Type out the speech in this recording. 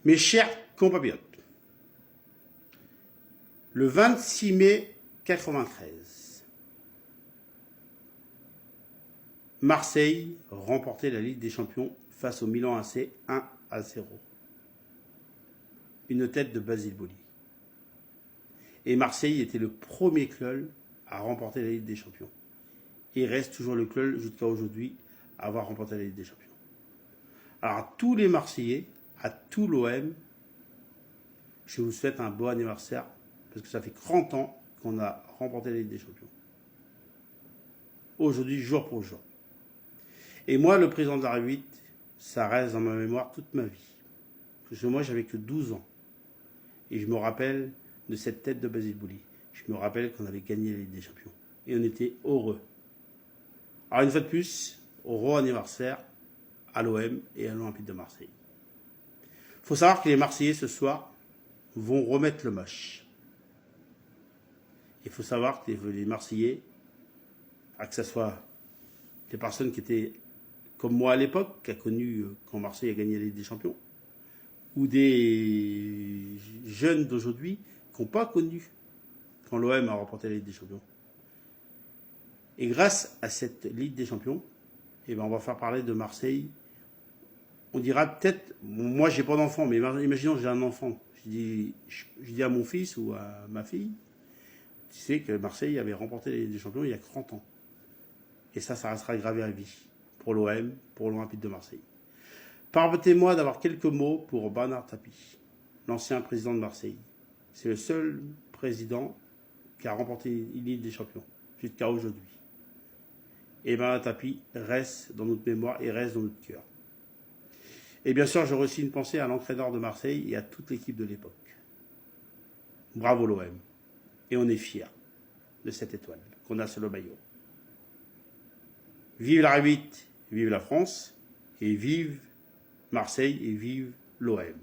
Mes chers compatriotes, le 26 mai 1993, Marseille remportait la Ligue des Champions face au Milan AC 1-0. Une tête de Basile Boli. Et Marseille était le premier club à remporter la Ligue des Champions. Et il reste toujours le club jusqu'à aujourd'hui à avoir remporté la Ligue des Champions. Alors à tous les Marseillais, à tout l'OM, je vous souhaite un beau anniversaire parce que ça fait 30 ans qu'on a remporté la Ligue des Champions. Aujourd'hui, jour pour jour. Et moi, le président de la République, ça reste dans ma mémoire toute ma vie. Parce que moi, j'avais que 12 ans. Et je me rappelle de cette tête de Basile Boli. Je me rappelle qu'on avait gagné la Ligue des Champions. Et on était heureux. Alors une fois de plus, heureux anniversaire à l'OM et à l'Olympique de Marseille. Il faut savoir que les Marseillais ce soir vont remettre le match. Il faut savoir que les Marseillais, que ce soit des personnes qui étaient comme moi à l'époque, qui a connu quand Marseille a gagné la Ligue des Champions, ou des jeunes d'aujourd'hui qui n'ont pas connu quand l'OM a remporté la Ligue des Champions. Et grâce à cette Ligue des Champions, eh ben on va faire parler de Marseille. On dira peut-être, moi j'ai pas d'enfant, mais imaginons j'ai un enfant. Je dis à mon fils ou à ma fille, tu sais que Marseille avait remporté la Ligue des Champions il y a 30 ans. Et ça restera gravé à vie pour l'OM, pour l'Olympique de Marseille. Permettez-moi d'avoir quelques mots pour Bernard Tapie, l'ancien président de Marseille. C'est le seul président qui a remporté une Ligue des Champions jusqu'à aujourd'hui. Et Bernard Tapie reste dans notre mémoire et reste dans notre cœur. Et bien sûr, j'aurais aussi une pensée à l'entraîneur de Marseille et à toute l'équipe de l'époque. Bravo l'OM. Et on est fiers de cette étoile qu'on a sur le maillot. Vive la République, vive la France, et vive Marseille et vive l'OM.